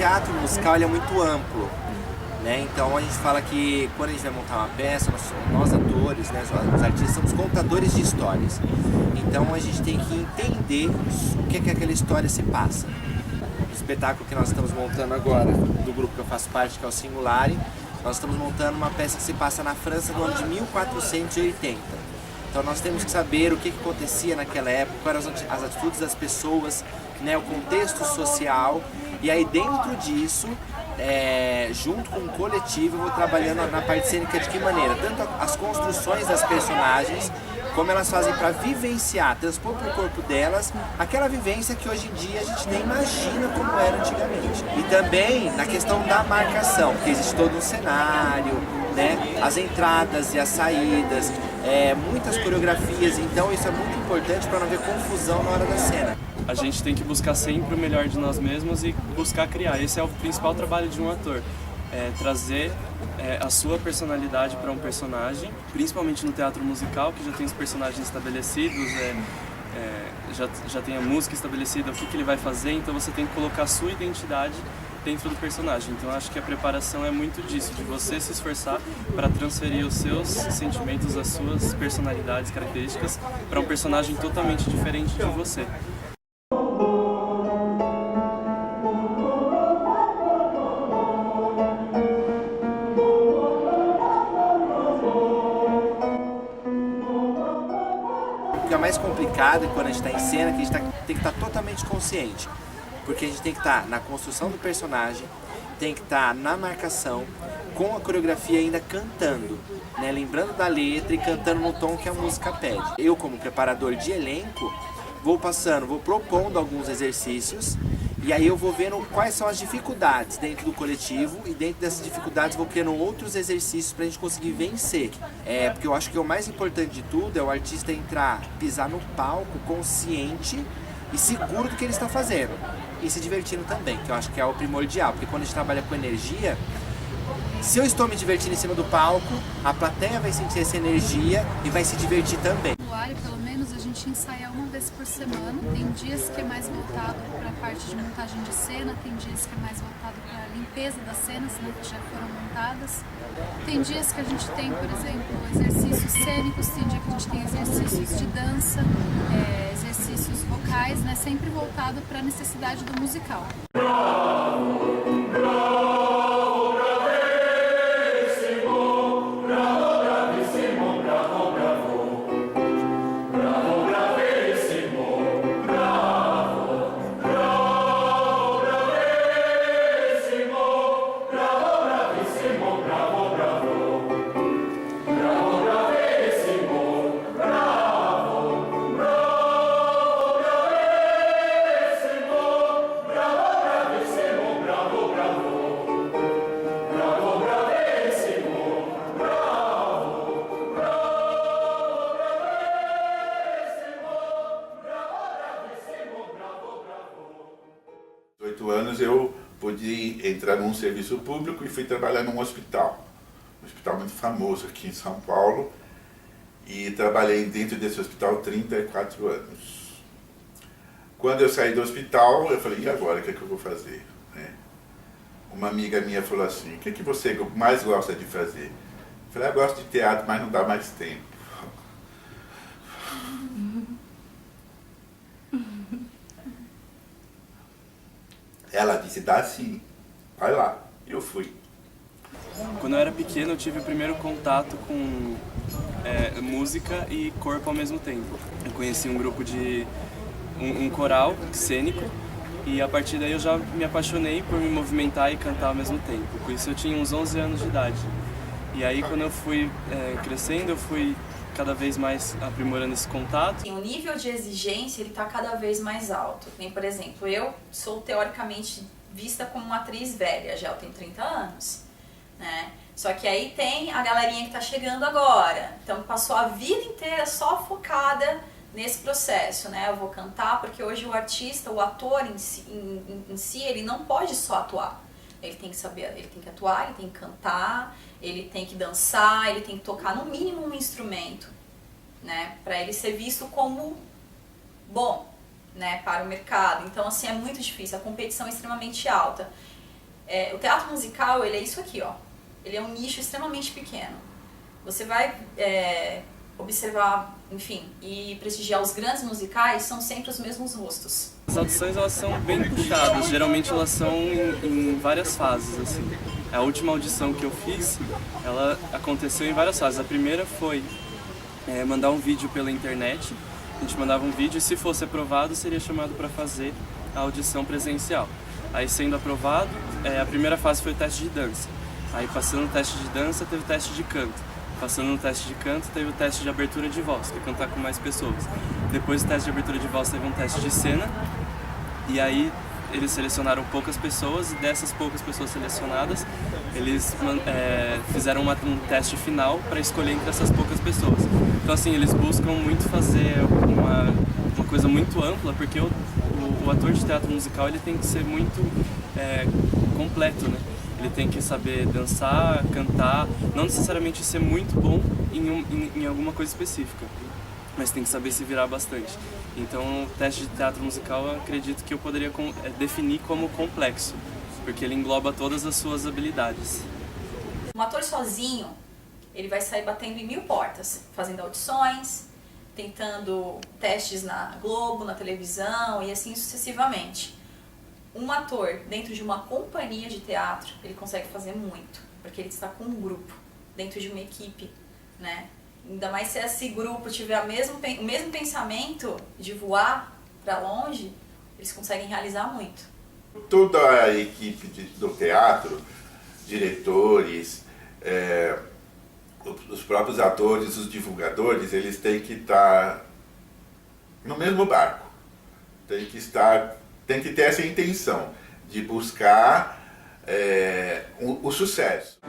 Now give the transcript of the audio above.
teatro musical ele é muito amplo, né? Então a gente fala que quando a gente vai montar uma peça, nós atores, né, os artistas, somos contadores de histórias. Então a gente tem que entender o que é que aquela história se passa. O espetáculo que nós estamos montando agora, do grupo que eu faço parte, que é o Singulare, nós estamos montando uma peça que se passa na França no ano de 1480. Então nós temos que saber o que acontecia naquela época, quais eram as atitudes das pessoas, né, o contexto social, e aí dentro disso, junto com o coletivo, eu vou trabalhando na parte cênica de que maneira? Tanto as construções das personagens, como elas fazem para vivenciar, transpor para o corpo delas aquela vivência que hoje em dia a gente nem imagina como era antigamente. E também na questão da marcação, porque existe todo um cenário, né, as entradas e as saídas, muitas coreografias, então isso é muito importante para não haver confusão na hora da cena. A gente tem que buscar sempre o melhor de nós mesmos e buscar criar. Esse é o principal trabalho de um ator. Trazer a sua personalidade para um personagem, principalmente no teatro musical, que já tem os personagens estabelecidos, já tem a música estabelecida, o que ele vai fazer, então você tem que colocar a sua identidade dentro do personagem. Então acho que a preparação é muito disso, de você se esforçar para transferir os seus sentimentos, as suas personalidades, características para um personagem totalmente diferente de você. O que é mais complicado quando a gente está em cena, que a gente tem que estar totalmente consciente. Porque a gente tem que estar na construção do personagem, tem que estar na marcação, com a coreografia ainda cantando, né? Lembrando da letra e cantando no tom que a música pede. Eu, como preparador de elenco, vou propondo alguns exercícios, e aí eu vou vendo quais são as dificuldades dentro do coletivo, e dentro dessas dificuldades vou criando outros exercícios para a gente conseguir vencer. Porque eu acho que o mais importante de tudo é o artista entrar, pisar no palco consciente e seguro do que ele está fazendo. E se divertindo também, que eu acho que é o primordial, porque quando a gente trabalha com energia, se eu estou me divertindo em cima do palco, a plateia vai sentir essa energia e vai se divertir também. No Singulare, pelo menos, a gente ensaia uma vez por semana. Tem dias que é mais voltado para a parte de montagem de cena, tem dias que é mais voltado para a limpeza das cenas, né, que já foram montadas. Tem dias que a gente tem, por exemplo, exercícios cênicos, tem dia que a gente tem exercícios de dança, exercícios vocais, né, sempre voltado para a necessidade do musical. Anos eu pude entrar num serviço público e fui trabalhar num hospital muito famoso aqui em São Paulo, e trabalhei dentro desse hospital 34 anos. Quando eu saí do hospital, eu falei, e agora, o que é que eu vou fazer? Uma amiga minha falou assim, o que é que você mais gosta de fazer? Eu falei, eu gosto de teatro, mas não dá mais tempo. Ela disse, dá sim, vai lá. E eu fui. Quando eu era pequeno, eu tive o primeiro contato com música e corpo ao mesmo tempo. Eu conheci um grupo de um coral cênico, e a partir daí eu já me apaixonei por me movimentar e cantar ao mesmo tempo. Por isso eu tinha uns 11 anos de idade. E aí quando eu fui crescendo, eu fui cada vez mais aprimorando esse contato. O nível de exigência está cada vez mais alto. Nem, por exemplo, eu sou teoricamente vista como uma atriz velha, já eu tenho 30 anos, né? Só que aí tem a galerinha que está chegando agora, então passou a vida inteira só focada nesse processo, né? Eu vou cantar, porque hoje o artista, o ator em si, ele não pode só atuar. Ele tem que saber, ele tem que atuar, ele tem que cantar, ele tem que dançar, ele tem que tocar no mínimo um instrumento, né? Para ele ser visto como bom, né? Para o mercado. Então, assim, é muito difícil, a competição é extremamente alta. o teatro musical, ele é isso aqui, ó. Ele é um nicho extremamente pequeno. Você vai observar, enfim, e prestigiar os grandes musicais, são sempre os mesmos rostos. As audições, elas são bem puxadas, geralmente elas são em várias fases, assim. A última audição que eu fiz, ela aconteceu em várias fases. A primeira foi mandar um vídeo pela internet. A gente mandava um vídeo e, se fosse aprovado, seria chamado para fazer a audição presencial. Aí, sendo aprovado, a primeira fase foi o teste de dança. Aí, passando no teste de dança, teve o teste de canto. Passando no teste de canto, teve o teste de abertura de voz, que é cantar com mais pessoas. Depois do teste de abertura de voz, teve um teste de cena. E aí, eles selecionaram poucas pessoas, e dessas poucas pessoas selecionadas, eles fizeram um teste final para escolher entre essas poucas pessoas. Então, assim, eles buscam muito fazer uma coisa muito ampla, porque o ator de teatro musical, ele tem que ser muito completo, né? Ele tem que saber dançar, cantar, não necessariamente ser muito bom em alguma coisa específica, mas tem que saber se virar bastante. Então, o teste de teatro musical, eu acredito que eu poderia definir como complexo, porque ele engloba todas as suas habilidades. Um ator sozinho, ele vai sair batendo em 1000 portas, fazendo audições, tentando testes na Globo, na televisão e assim sucessivamente. Um ator dentro de uma companhia de teatro, ele consegue fazer muito, porque ele está com um grupo, dentro de uma equipe, né? Ainda mais se esse grupo tiver o mesmo pensamento de voar para longe, eles conseguem realizar muito. Toda a equipe do teatro, diretores, os próprios atores, os divulgadores, eles têm que estar no mesmo barco. Tem que ter essa intenção de buscar o sucesso.